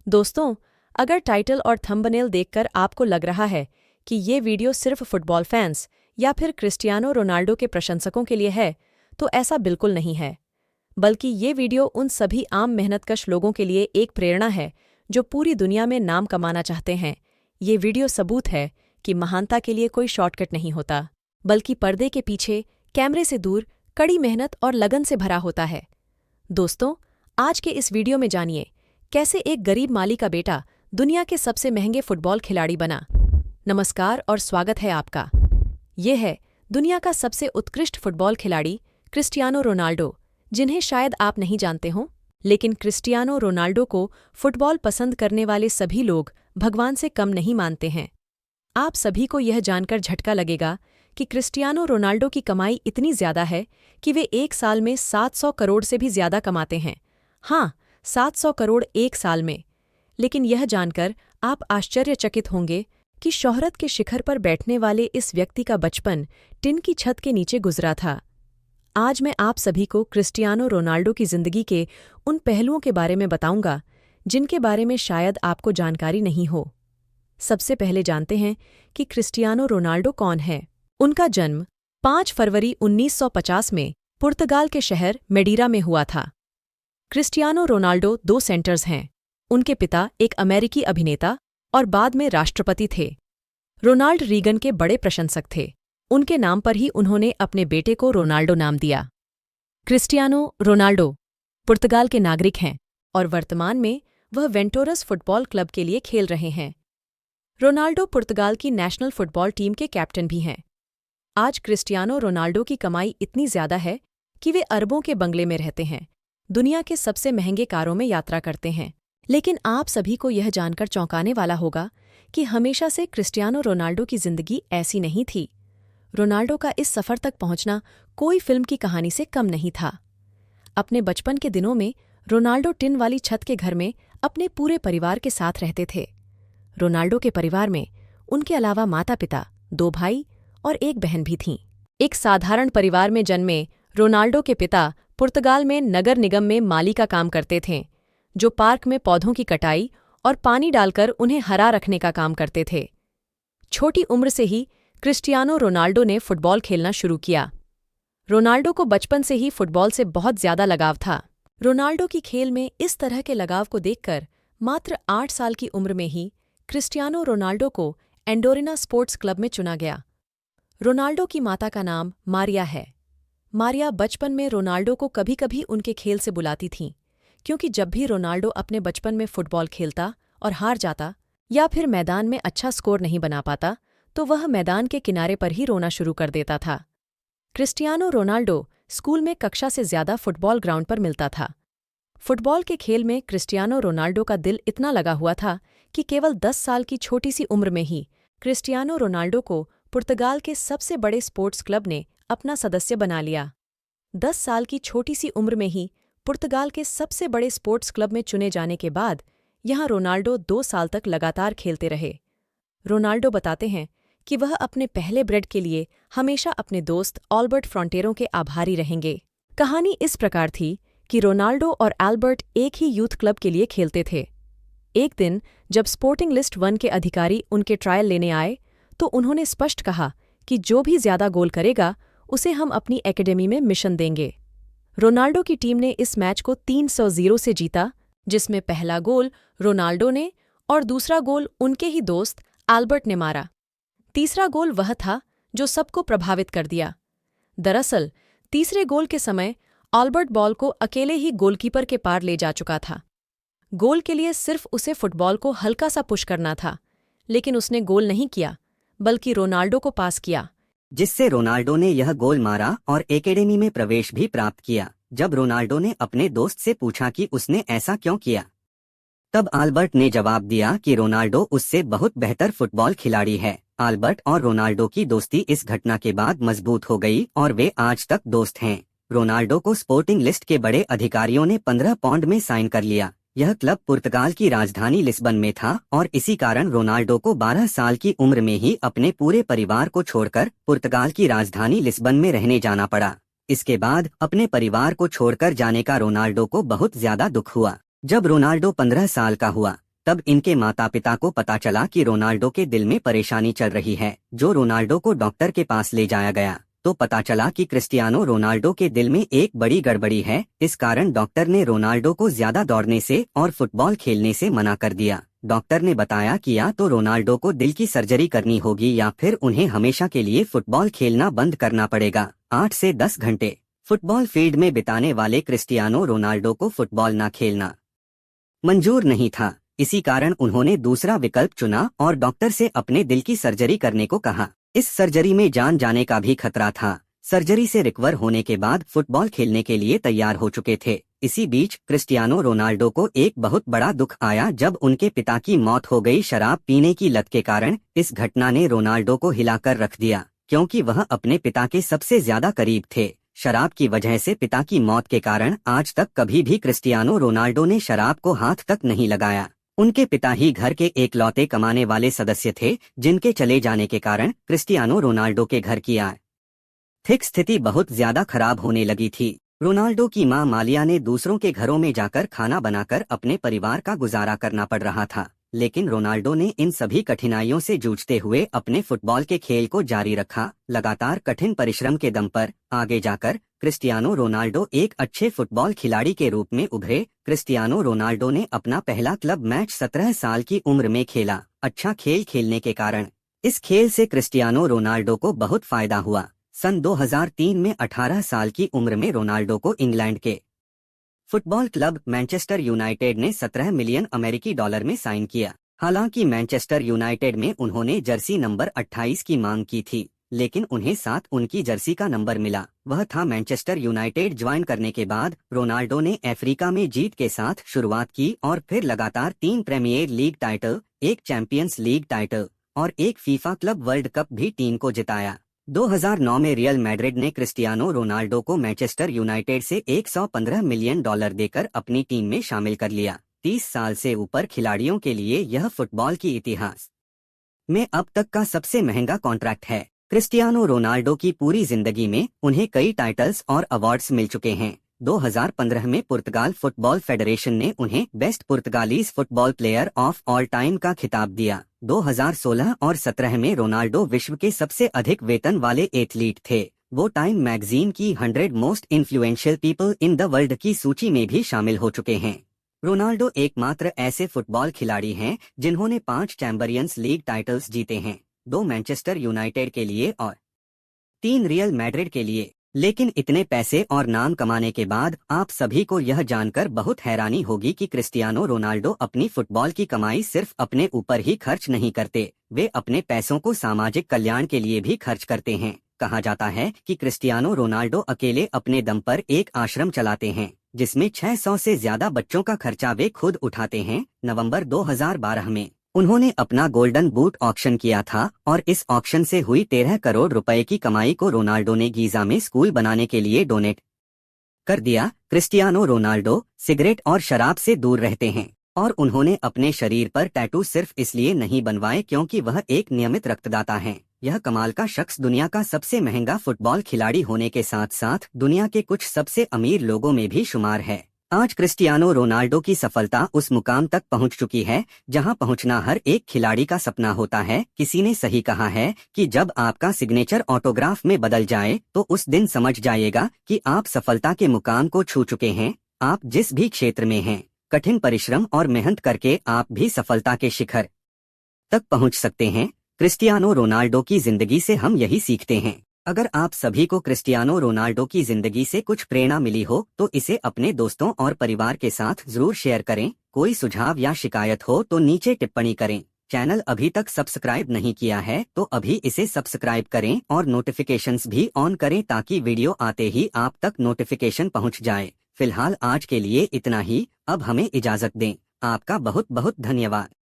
दोस्तों, अगर टाइटल और थंबनेल देखकर आपको लग रहा है कि ये वीडियो सिर्फ फुटबॉल फैंस या फिर क्रिस्टियानो रोनाल्डो के प्रशंसकों के लिए है, तो ऐसा बिल्कुल नहीं है। बल्कि ये वीडियो उन सभी आम मेहनतकश लोगों के लिए एक प्रेरणा है जो पूरी दुनिया में नाम कमाना चाहते हैं। ये वीडियो सबूत है कि महानता के लिए कोई शॉर्टकट नहीं होता, बल्कि पर्दे के पीछे, कैमरे से दूर, कड़ी मेहनत और लगन से भरा होता है। दोस्तों, आज के इस वीडियो में जानिए कैसे एक गरीब माली का बेटा दुनिया के सबसे महंगे फुटबॉल खिलाड़ी बना। नमस्कार और स्वागत है आपका। ये है दुनिया का सबसे उत्कृष्ट फुटबॉल खिलाड़ी क्रिस्टियानो रोनाल्डो, जिन्हें शायद आप नहीं जानते हों, लेकिन क्रिस्टियानो रोनाल्डो को फुटबॉल पसंद करने वाले सभी लोग भगवान से कम नहीं मानते हैं। आप सभी को यह जानकर झटका लगेगा कि क्रिस्टियानो रोनाल्डो की कमाई इतनी ज्यादा है कि वे एक साल में 700 करोड़ से भी ज्यादा कमाते हैं। हाँ, 700 करोड़ एक साल में। लेकिन यह जानकर आप आश्चर्यचकित होंगे कि शोहरत के शिखर पर बैठने वाले इस व्यक्ति का बचपन टिन की छत के नीचे गुजरा था। आज मैं आप सभी को क्रिस्टियानो रोनाल्डो की जिंदगी के उन पहलुओं के बारे में बताऊंगा जिनके बारे में शायद आपको जानकारी नहीं हो। सबसे पहले जानते हैं कि क्रिस्टियानो रोनाल्डो कौन है। उनका जन्म 5 फरवरी 1950 में पुर्तगाल के शहर मेडीरा में हुआ था। क्रिस्टियानो रोनाल्डो 2 सेंटर्स हैं। उनके पिता एक अमेरिकी अभिनेता और बाद में राष्ट्रपति थे। रोनाल्ड रीगन के बड़े प्रशंसक थे। उनके नाम पर ही उन्होंने अपने बेटे को रोनाल्डो नाम दिया। क्रिस्टियानो रोनाल्डो पुर्तगाल के नागरिक हैं और वर्तमान में वह वेंटोरस फुटबॉल क्लब के लिए खेल रहे हैं। रोनाल्डो पुर्तगाल की नेशनल फुटबॉल टीम के कैप्टन भी हैं। आज क्रिस्टियानो रोनाल्डो की कमाई इतनी ज्यादा है कि वे अरबों के बंगले में रहते हैं, दुनिया के सबसे महंगे कारों में यात्रा करते हैं। लेकिन आप सभी को यह जानकर चौंकाने वाला होगा कि हमेशा से क्रिस्टियानो रोनाल्डो की जिंदगी ऐसी नहीं थी। रोनाल्डो का इस सफर तक पहुंचना कोई फिल्म की कहानी से कम नहीं था। अपने बचपन के दिनों में रोनाल्डो टिन वाली छत के घर में अपने पूरे परिवार के साथ रहते थे। रोनाल्डो के परिवार में उनके अलावा माता-पिता, 2 भाई और एक बहन भी थीं। एक साधारण परिवार में जन्मे रोनाल्डो के पिता पुर्तगाल में नगर निगम में माली का काम करते थे, जो पार्क में पौधों की कटाई और पानी डालकर उन्हें हरा रखने का काम करते थे। छोटी उम्र से ही क्रिस्टियानो रोनाल्डो ने फुटबॉल खेलना शुरू किया। रोनाल्डो को बचपन से ही फुटबॉल से बहुत ज्यादा लगाव था। रोनाल्डो की खेल में इस तरह के लगाव को देखकर मात्र 8 साल की उम्र में ही क्रिस्टियानो रोनाल्डो को एंडोरिना स्पोर्ट्स क्लब में चुना गया। रोनाल्डो की माता का नाम मारिया है। मारिया बचपन में रोनाल्डो को कभी कभी उनके खेल से बुलाती थीं, क्योंकि जब भी रोनाल्डो अपने बचपन में फुटबॉल खेलता और हार जाता या फिर मैदान में अच्छा स्कोर नहीं बना पाता, तो वह मैदान के किनारे पर ही रोना शुरू कर देता था। क्रिस्टियानो रोनाल्डो स्कूल में कक्षा से ज्यादा फुटबॉल ग्राउंड पर मिलता था। फुटबॉल के खेल में क्रिस्टियानो रोनाल्डो का दिल इतना लगा हुआ था कि केवल 10 साल की छोटी सी उम्र में ही क्रिस्टियानो रोनाल्डो को पुर्तगाल के सबसे बड़े स्पोर्ट्स क्लब ने अपना सदस्य बना लिया। 10 साल की छोटी सी उम्र में ही पुर्तगाल के सबसे बड़े स्पोर्ट्स क्लब में चुने जाने के बाद यहाँ रोनाल्डो 2 साल तक लगातार खेलते रहे। रोनाल्डो बताते हैं कि वह अपने पहले ब्रेड के लिए हमेशा अपने दोस्त अल्बर्ट फ्रॉन्टेरो के आभारी रहेंगे। कहानी इस प्रकार थी कि रोनाल्डो और अल्बर्ट एक ही यूथ क्लब के लिए खेलते थे। एक दिन जब स्पोर्टिंग लिस्ट 1 के अधिकारी उनके ट्रायल लेने आए, तो उन्होंने स्पष्ट कहा कि जो भी ज्यादा गोल करेगा उसे हम अपनी एकेडमी में मिशन देंगे। रोनाल्डो की टीम ने इस मैच को 300 से जीता, जिसमें पहला गोल रोनाल्डो ने और दूसरा गोल उनके ही दोस्त अल्बर्ट ने मारा। तीसरा गोल वह था जो सबको प्रभावित कर दिया। दरअसल तीसरे गोल के समय अल्बर्ट बॉल को अकेले ही गोलकीपर के पार ले जा चुका था। गोल के लिए सिर्फ उसे फुटबॉल को हल्का सा पुश करना था, लेकिन उसने गोल नहीं किया, बल्कि रोनाल्डो को पास किया, जिससे रोनाल्डो ने यह गोल मारा और एकेडमी में प्रवेश भी प्राप्त किया। जब रोनाल्डो ने अपने दोस्त से पूछा कि उसने ऐसा क्यों किया, तब अल्बर्ट ने जवाब दिया कि रोनाल्डो उससे बहुत बेहतर फुटबॉल खिलाड़ी है। अल्बर्ट और रोनाल्डो की दोस्ती इस घटना के बाद मजबूत हो गई और वे आज तक दोस्त हैं। रोनाल्डो को स्पोर्टिंग लिस्ट के बड़े अधिकारियों ने 15 पाउंड में साइन कर लिया। यह क्लब पुर्तगाल की राजधानी लिस्बन में था और इसी कारण रोनाल्डो को 12 साल की उम्र में ही अपने पूरे परिवार को छोड़कर पुर्तगाल की राजधानी लिस्बन में रहने जाना पड़ा। इसके बाद अपने परिवार को छोड़कर जाने का रोनाल्डो को बहुत ज्यादा दुख हुआ। जब रोनाल्डो 15 साल का हुआ तब इनके माता पिता को पता चला कि रोनाल्डो के दिल में परेशानी चल रही है। जो रोनाल्डो को डॉक्टर के पास ले जाया गया तो पता चला कि क्रिस्टियानो रोनाल्डो के दिल में एक बड़ी गड़बड़ी है। इस कारण डॉक्टर ने रोनाल्डो को ज्यादा दौड़ने से और फुटबॉल खेलने से मना कर दिया। डॉक्टर ने बताया कि या तो रोनाल्डो को दिल की सर्जरी करनी होगी या फिर उन्हें हमेशा के लिए फुटबॉल खेलना बंद करना पड़ेगा। 8 से 10 घंटे फुटबॉल फील्ड में बिताने वाले क्रिस्टियानो रोनाल्डो को फुटबॉल ना खेलना मंजूर नहीं था। इसी कारण उन्होंने दूसरा विकल्प चुना और डॉक्टर से अपने दिल की सर्जरी करने को कहा। इस सर्जरी में जान जाने का भी खतरा था। सर्जरी से रिकवर होने के बाद फुटबॉल खेलने के लिए तैयार हो चुके थे। इसी बीच क्रिस्टियानो रोनाल्डो को एक बहुत बड़ा दुख आया जब उनके पिता की मौत हो गई शराब पीने की लत के कारण। इस घटना ने रोनाल्डो को हिलाकर रख दिया क्योंकि वह अपने पिता के सबसे ज्यादा करीब थे। शराब की वजह से पिता की मौत के कारण आज तक कभी भी क्रिस्टियानो रोनाल्डो ने शराब को हाथ तक नहीं लगाया। उनके पिता ही घर के एकलौते कमाने वाले सदस्य थे जिनके चले जाने के कारण क्रिस्टियानो रोनाल्डो के घर की आर्थिक स्थिति बहुत ज्यादा खराब होने लगी थी। रोनाल्डो की मां मालिया ने दूसरों के घरों में जाकर खाना बनाकर अपने परिवार का गुजारा करना पड़ रहा था, लेकिन रोनाल्डो ने इन सभी कठिनाइयों से जूझते हुए अपने फुटबॉल के खेल को जारी रखा। लगातार कठिन परिश्रम के दम पर आगे जाकर क्रिस्टियानो रोनाल्डो एक अच्छे फुटबॉल खिलाड़ी के रूप में उभरे। क्रिस्टियानो रोनाल्डो ने अपना पहला क्लब मैच 17 साल की उम्र में खेला। अच्छा खेल खेलने के कारण इस खेल से क्रिस्टियानो रोनाल्डो को बहुत फायदा हुआ। सन 2003 में 18 साल की उम्र में रोनाल्डो को इंग्लैंड के फुटबॉल क्लब मैनचेस्टर यूनाइटेड ने 17 मिलियन अमेरिकी डॉलर में साइन किया। हालांकि मैनचेस्टर यूनाइटेड में उन्होंने जर्सी नंबर 28 की मांग की थी, लेकिन उन्हें 7 उनकी जर्सी का नंबर मिला। वह था मैनचेस्टर यूनाइटेड ज्वाइन करने के बाद रोनाल्डो ने अफ्रीका में जीत के साथ शुरुआत की और फिर लगातार 3 premier league title, 1 champions league title और 1 फीफा क्लब वर्ल्ड कप भी टीम को जिताया। 2009 में रियल मैड्रिड ने क्रिस्टियानो रोनाल्डो को मैनचेस्टर यूनाइटेड से 115 मिलियन डॉलर देकर अपनी टीम में शामिल कर लिया। 30 साल से ऊपर खिलाड़ियों के लिए यह फुटबॉल की इतिहास में अब तक का सबसे महंगा कॉन्ट्रैक्ट है। क्रिस्टियानो रोनाल्डो की पूरी जिंदगी में उन्हें कई टाइटल्स और अवार्ड्स मिल चुके हैं। 2015 में पुर्तगाल फुटबॉल फेडरेशन ने उन्हें बेस्ट पुर्तगालीज football player of all time का खिताब दिया। 2016 और 17 में रोनाल्डो विश्व के सबसे अधिक वेतन वाले एथलीट थे। वो टाइम मैगजीन की 100 most influential people in the world की सूची में भी शामिल हो चुके हैं। रोनाल्डो एकमात्र ऐसे फुटबॉल खिलाड़ी हैं जिन्होंने 5 चैंपियंस लीग टाइटल्स जीते हैं, 2 मैनचेस्टर यूनाइटेड के लिए और 3 रियल मैड्रिड के लिए। लेकिन इतने पैसे और नाम कमाने के बाद आप सभी को यह जानकर बहुत हैरानी होगी कि क्रिस्टियानो रोनाल्डो अपनी फुटबॉल की कमाई सिर्फ अपने ऊपर ही खर्च नहीं करते, वे अपने पैसों को सामाजिक कल्याण के लिए भी खर्च करते हैं। कहा जाता है कि क्रिस्टियानो रोनाल्डो अकेले अपने दम पर एक आश्रम चलाते हैं जिसमें 600 से ज्यादा बच्चों का खर्चा वे खुद उठाते हैं। नवंबर 2012 में उन्होंने अपना गोल्डन बूट ऑक्शन किया था और इस ऑक्शन से हुई 13 करोड़ रुपए की कमाई को रोनाल्डो ने गीजा में स्कूल बनाने के लिए डोनेट कर दिया। क्रिस्टियानो रोनाल्डो सिगरेट और शराब से दूर रहते हैं और उन्होंने अपने शरीर पर टैटू सिर्फ इसलिए नहीं बनवाए क्योंकि वह एक नियमित रक्तदाता हैं। यह कमाल का शख्स दुनिया का सबसे महंगा फुटबॉल खिलाड़ी होने के साथ साथ दुनिया के कुछ सबसे अमीर लोगों में भी शुमार है। आज क्रिस्टियानो रोनाल्डो की सफलता उस मुकाम तक पहुंच चुकी है जहां पहुंचना हर एक खिलाड़ी का सपना होता है। किसी ने सही कहा है कि जब आपका सिग्नेचर ऑटोग्राफ में बदल जाए तो उस दिन समझ जाइएगा कि आप सफलता के मुकाम को छू चुके हैं। आप जिस भी क्षेत्र में हैं, कठिन परिश्रम और मेहनत करके आप भी सफलता के शिखर तक पहुंच सकते हैं। क्रिस्टियानो रोनाल्डो की जिंदगी से हम यही सीखते हैं। अगर आप सभी को क्रिस्टियानो रोनाल्डो की जिंदगी से कुछ प्रेरणा मिली हो तो इसे अपने दोस्तों और परिवार के साथ जरूर शेयर करें। कोई सुझाव या शिकायत हो तो नीचे टिप्पणी करें। चैनल अभी तक सब्सक्राइब नहीं किया है तो अभी इसे सब्सक्राइब करें और नोटिफिकेशंस भी ऑन करें ताकि वीडियो आते ही आप तक नोटिफिकेशन पहुंच जाए। फिलहाल आज के लिए इतना ही, अब हमें इजाजत दें। आपका बहुत बहुत धन्यवाद।